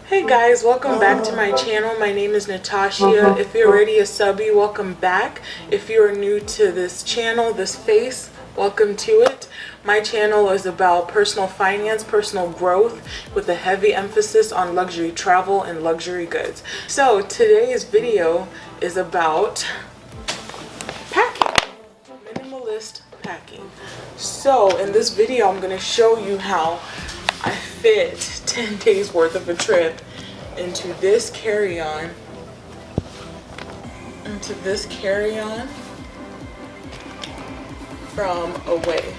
Hey guys, welcome back to my channel. My name is Natashea. If you're already a subby, welcome back. If you're new to this channel, this face, welcome to it. My channel is about personal finance, personal growth, with a heavy emphasis on luxury travel and luxury goods. So today's video is about packing, minimalist packing. So in this video, I'm going to show you how I fit 10 days worth of a trip into this carry-on, from Away.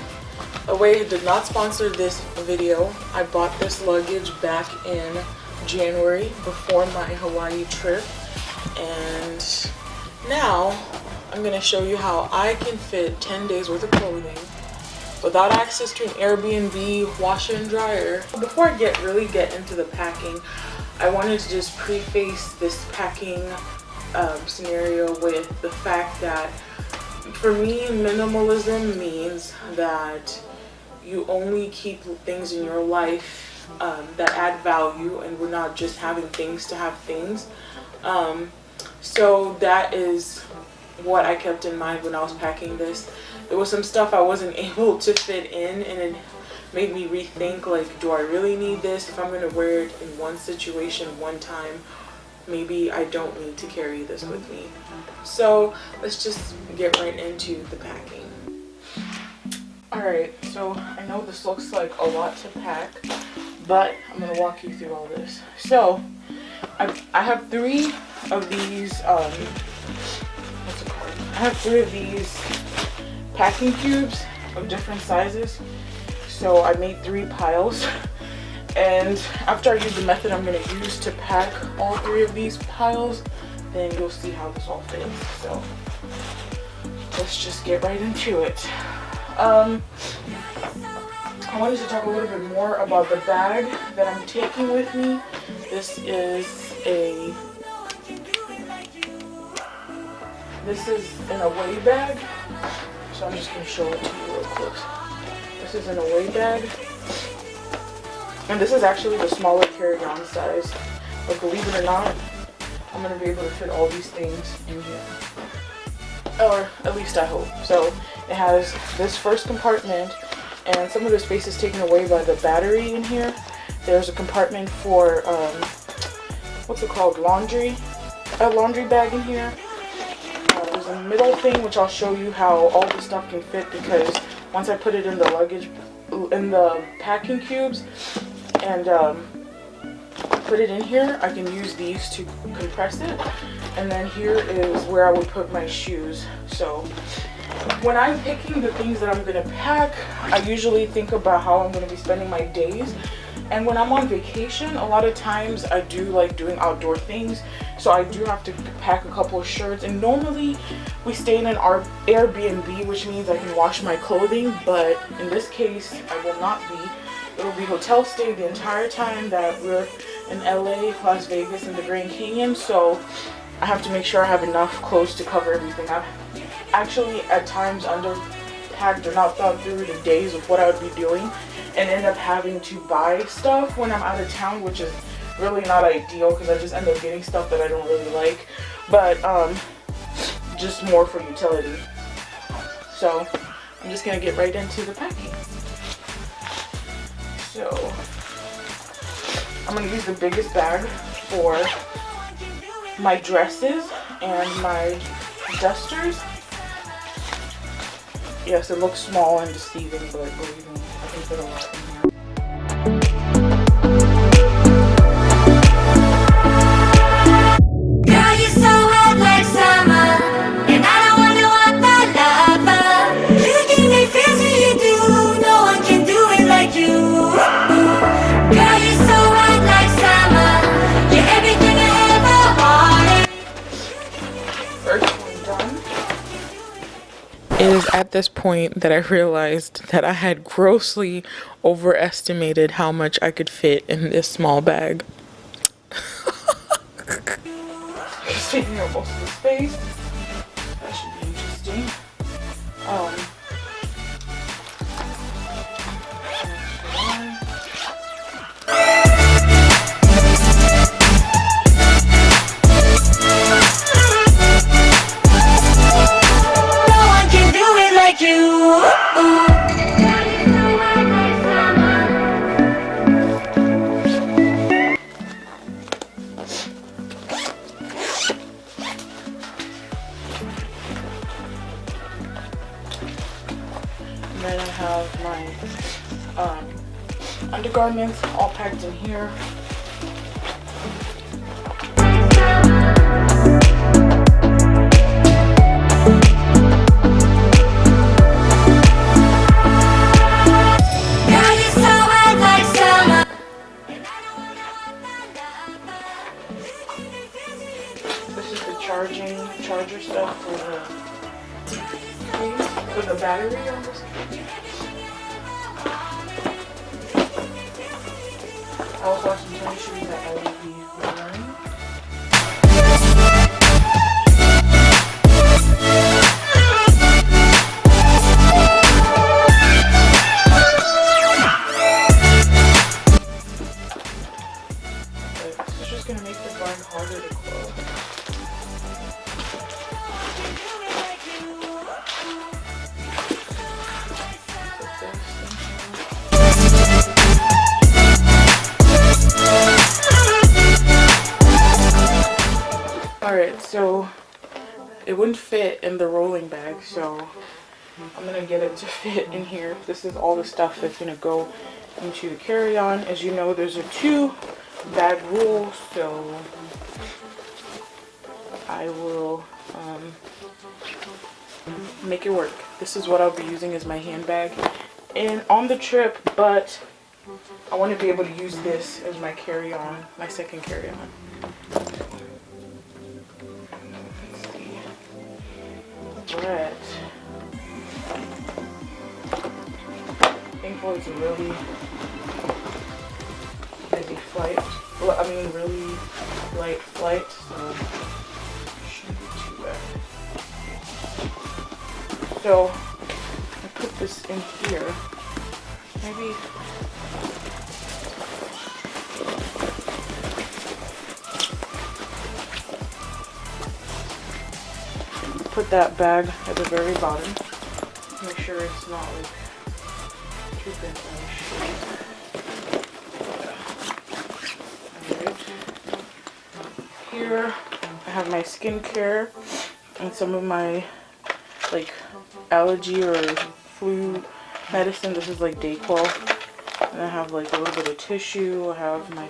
Away did not sponsor this video. I bought this luggage back in January before my Hawaii trip, and now I'm going to show you how I can fit 10 days worth of clothing without access to an Airbnb washer and dryer. Before I really get into the packing, I wanted to just preface this packing scenario with the fact that for me, minimalism means that you only keep things in your life that add value, and we're not just having things to have things. So that is what I kept in mind when I was packing this. There was some stuff I wasn't able to fit in, and it made me rethink, like, do I really need this? If I'm going to wear it in one situation one time, maybe I don't need to carry this with me. So let's just get right into the packing. Alright, so I know this looks like a lot to pack, but I'm going to walk you through all this. So I have three of these, what's it called? I have three of these packing cubes of different sizes. So I made 3 piles, and after I use the method I'm going to use to pack all 3 of these piles, then you'll see how this all fits. So let's just get right into it. I wanted to talk a little bit more about the bag that I'm taking with me. This is an Away bag. So I'm just going to show it to you real quick. This is an Away bag. And this is actually the smaller carry-on size. But believe it or not, I'm going to be able to fit all these things in here. Or at least I hope. So it has this first compartment, and some of the space is taken away by the battery in here. There's a compartment for, what's it called, laundry. A laundry bag in here. There's a middle thing, which I'll show you how all the stuff can fit, because once I put it in the luggage, in the packing cubes, and put it in here, I can use these to compress it. And then here is where I would put my shoes. So when I'm picking the things that I'm going to pack, I usually think about how I'm going to be spending my days. And when I'm on vacation, a lot of times I do like doing outdoor things. So I do have to pack a couple of shirts. And normally we stay in an Airbnb, which means I can wash my clothing. But in this case, I will not be. It will be hotel stay the entire time that we're in LA, Las Vegas, and the Grand Canyon. So I have to make sure I have enough clothes to cover everything. I've actually at times underpacked or not thought through the days of what I would be doing, and end up having to buy stuff when I'm out of town, which is really not ideal because I just end up getting stuff that I don't really like, but just more for utility. So I'm just gonna get right into the packing. So I'm gonna use the biggest bag for my dresses and my dusters. Yes, it looks small and deceiving, but believe me, I can fit a lot in here. Girl, you're so hot like summer, and I don't wanna want that lover. You give me feels when you do, no one can do it like you. Girl, you're so hot like summer, you're everything I ever wanted. First one done. It is at this point that I realized that I had grossly overestimated how much I could fit in this small bag. It's taking up most of the space. That should be interesting. undergarments all packed in here. Girl, you're so hot like summer. This is the charger stuff for the battery on this case. I also have some tennis shoes that I will be wearing. But this is just gonna make the bag harder to close. Alright, so it wouldn't fit in the rolling bag, so I'm gonna get it to fit in here. This is all the stuff that's gonna go into the carry-on. As you know, there's a 2-bag rule, so I will make it work. This is what I'll be using as my handbag and on the trip, but I want to be able to use this as my carry-on, my second carry-on. Alright. Thankfully it's a really busy flight. Well, I mean really light flight, so shouldn't be too bad. So I put this in here. Maybe put that bag at the very bottom. Make sure it's not like too bent on shape. Here I have my skincare and some of my like allergy or flu medicine. This is like Dayquil. And I have like a little bit of tissue. I have my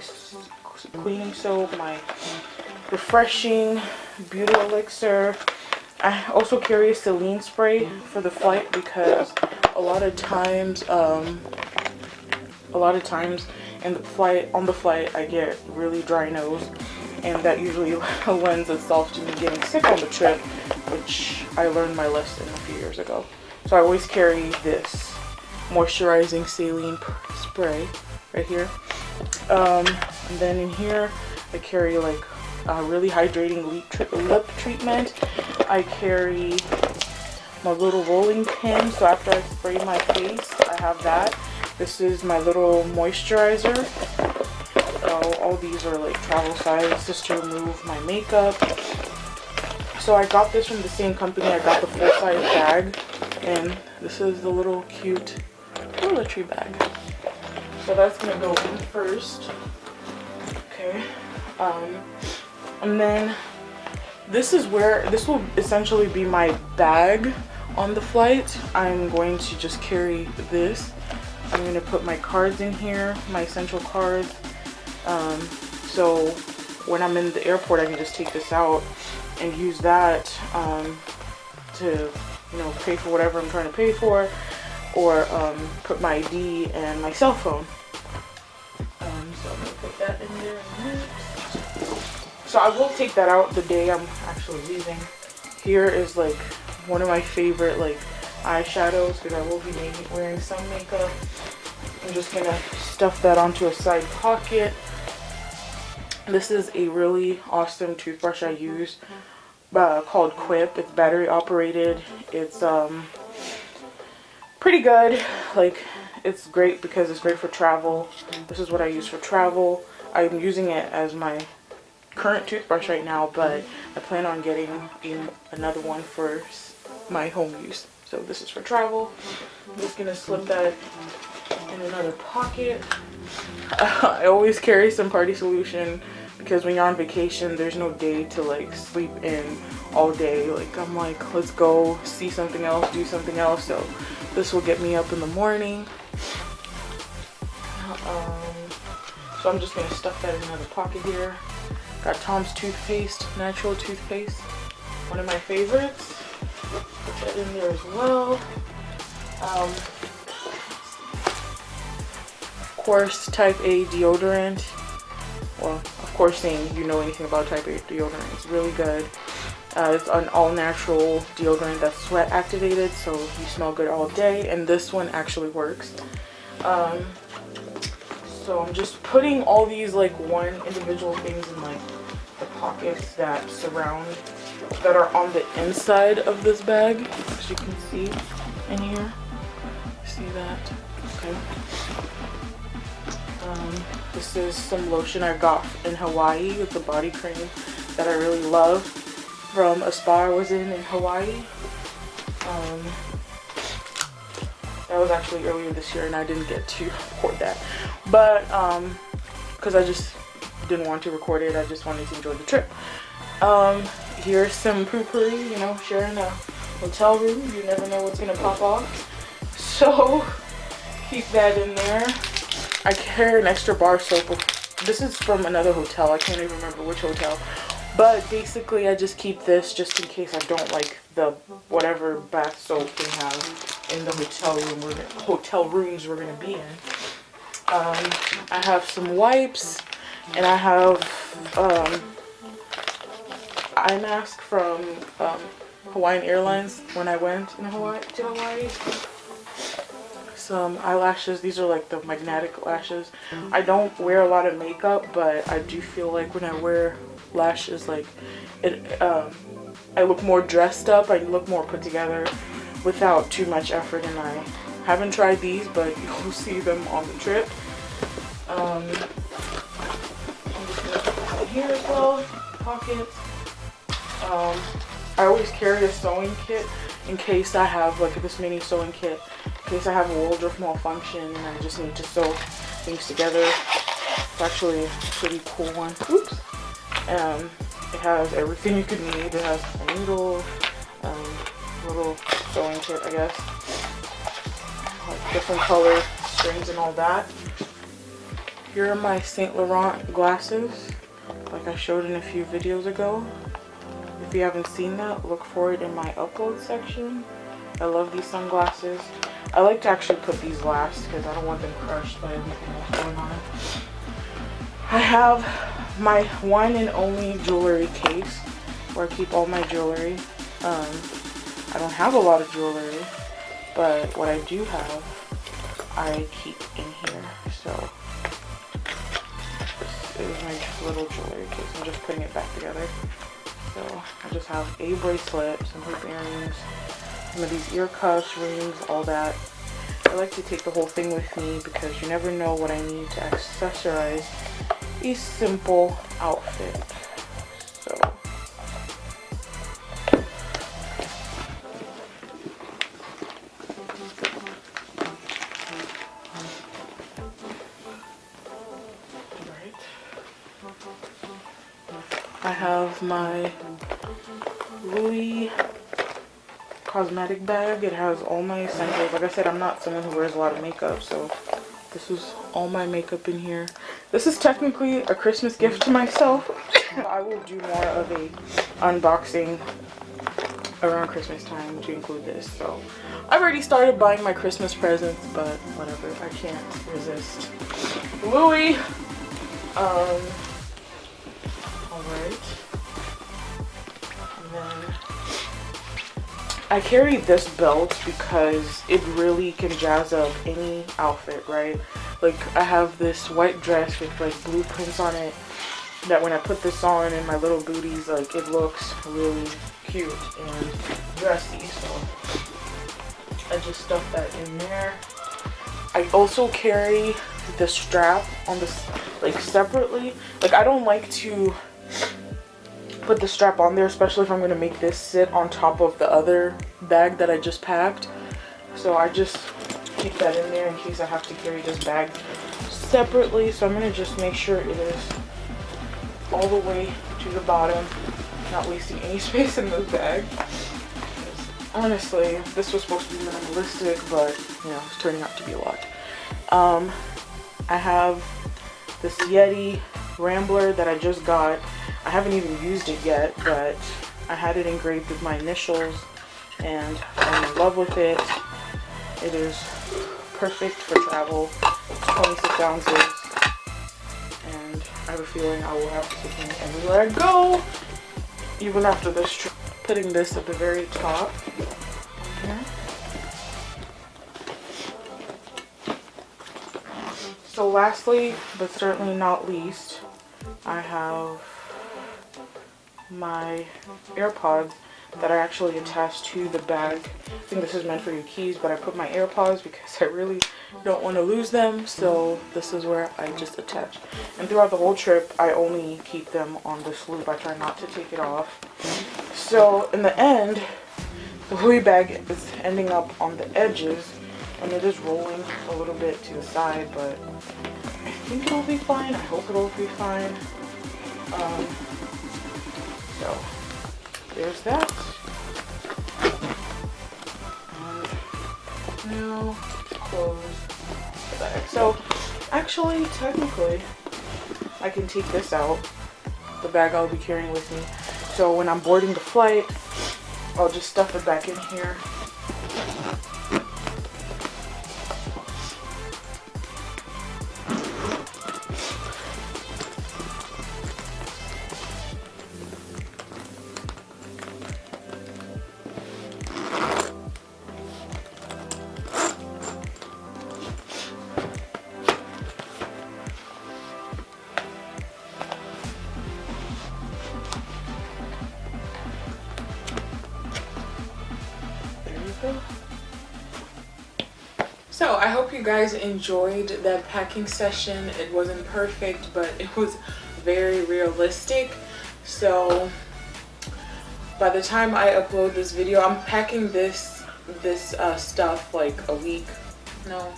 cleaning soap, my refreshing beauty elixir. I also carry a saline spray for the flight because a lot of times in on the flight I get really dry nose, and that usually lends itself to me getting sick on the trip, which I learned my lesson a few years ago. So I always carry this moisturizing saline spray right here. And then in here I carry like a really hydrating lip treatment. I carry my little rolling pin, so after I spray my face I have that. This is my little moisturizer. So all these are like travel size, just to remove my makeup. So I got this from the same company. I got the full-size bag, and this is the little cute toiletry bag. So that's gonna go in first. Okay. And then this will essentially be my bag on the flight. I'm going to just carry this. I'm going to put my cards in here, my essential cards. So when I'm in the airport, I can just take this out and use that to, pay for whatever I'm trying to pay for, or put my ID and my cell phone. So I'm going to put that in there next. So I will take that out the day I'm actually leaving. Here is like one of my favorite like eyeshadows, because I will be wearing some makeup. I'm just gonna stuff that onto a side pocket. This is a really awesome toothbrush I use called Quip. It's battery operated. It's pretty good. Like, it's great because it's great for travel. This is what I use for travel. I'm using it as my current toothbrush right now, but I plan on getting another one for my home use. So this is for travel. I'm just gonna slip that in another pocket. I always carry some party solution because when you're on vacation, there's no day to like sleep in all day. Like, I'm like, let's go see something else, do something else. So this will get me up in the morning. So I'm just gonna stuff that in another pocket here. Got Tom's toothpaste, natural toothpaste, one of my favorites. Put that in there as well. Of course, type A deodorant. Well, of course, saying you know anything about type A deodorant, it's really good. It's an all-natural deodorant that's sweat activated, so you smell good all day, and this one actually works. So I'm just putting all these like one individual things in like the pockets that are on the inside of this bag, as you can see in here. See that? Okay. This is some lotion I got in Hawaii. It's a body cream that I really love from a spa I was in Hawaii. That was actually earlier this year and I didn't get to record that. But, because I just didn't want to record it, I just wanted to enjoy the trip. Here's some poopery, you know, sharing a hotel room. You never know what's gonna pop off. So, keep that in there. I carry an extra bar soap. This is from another hotel. I can't even remember which hotel. But basically, I just keep this just in case I don't like the whatever bath soap they have in the hotel rooms we're gonna be in. I have some wipes, and I have eye mask from Hawaiian Airlines when I went to Hawaii. Some eyelashes. These are like the magnetic lashes. I don't wear a lot of makeup, but I do feel like when I wear lashes, like I look more dressed up, I look more put together without too much effort, and I haven't tried these, but you'll see them on the trip. I'm just gonna put that here as well, pockets. I always carry a sewing kit in case I have like this mini sewing kit, in case I have a wardrobe malfunction and I just need to sew things together. It's actually a pretty cool one. Oops. It has everything you could need. It has a needle, little sewing kit, I guess, like different color strings and all that. Here are my Saint Laurent glasses, like I showed in a few videos ago. If you haven't seen that, look for it in my upload section. I love these sunglasses. I like to actually put these last because I don't want them crushed by everything else going on. I have my one and only jewelry case where I keep all my jewelry. I don't have a lot of jewelry, but what I do have, I keep in here. So this is my little jewelry case. I'm just putting it back together. So I just have a bracelet, some hoop earrings, some of these ear cuffs, rings, all that. I like to take the whole thing with me because you never know what I need to accessorize a simple outfit. So I have my Louis cosmetic bag. It has all my essentials. Like I said, I'm not someone who wears a lot of makeup, so this is all my makeup in here. This is technically a Christmas gift to myself. I will do more of a unboxing around Christmas time to include this. So I've already started buying my Christmas presents, but whatever, I can't resist. Louis. Alright. And then I carry this belt because it really can jazz up any outfit, right? Like I have this white dress with like blue prints on it that when I put this on and my little booties, like it looks really cute and dressy. So I just stuff that in there. I also carry the strap on this like separately. Like I don't like to put the strap on there, especially if I'm going to make this sit on top of the other bag that I just packed. So I just keep that in there in case I have to carry this bag separately. So I'm going to just make sure it is all the way to the bottom, not wasting any space in this bag. Honestly, this was supposed to be minimalistic, but you know, it's turning out to be a lot. I I have this Yeti Rambler that I just got. I haven't even used it yet, but I had it engraved with my initials and I'm in love with it. It is perfect for travel. It's 26 ounces and I have a feeling I will have to take it everywhere I go, even after this trip. Putting this at the very top here. So lastly, but certainly not least, I have my AirPods that are actually attached to the bag. I think this is meant for your keys, but I put my AirPods because I really don't want to lose them. So this is where I just attach. And throughout the whole trip, I only keep them on this loop. I try not to take it off. So in the end, the Louis bag is ending up on the edges and it is rolling a little bit to the side, but I think it'll be fine. I hope it'll be fine. So there's that. And now close the bag. So actually, technically, I can take this out, the bag I'll be carrying with me. So when I'm boarding the flight, I'll just stuff it back in here. So I hope you guys enjoyed that packing session. It wasn't perfect, but it was very realistic. So by the time I upload this video, I'm packing this stuff like a week. No,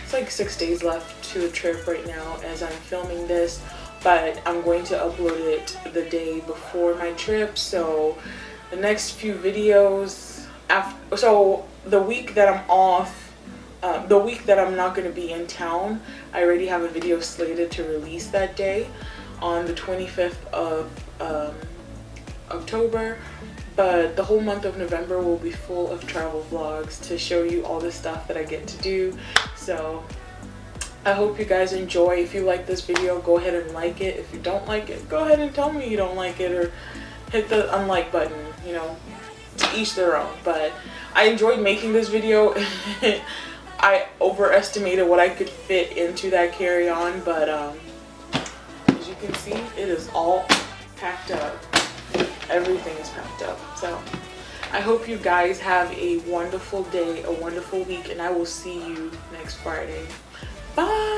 it's like 6 days left to the trip right now as I'm filming this, but I'm going to upload it the day before my trip. So the next few videos after, so the week that I'm off, the week that I'm not going to be in town, I already have a video slated to release that day on the 25th of October, but the whole month of November will be full of travel vlogs to show you all the stuff that I get to do. So I hope you guys enjoy. If you like this video, go ahead and like it. If you don't like it, go ahead and tell me you don't like it, or hit the unlike button, you know, to each their own. But I enjoyed making this video. I overestimated what I could fit into that carry-on, but as you can see, it is all packed up. Everything is packed up. So I hope you guys have a wonderful day, a wonderful week, and I will see you next Friday. Bye!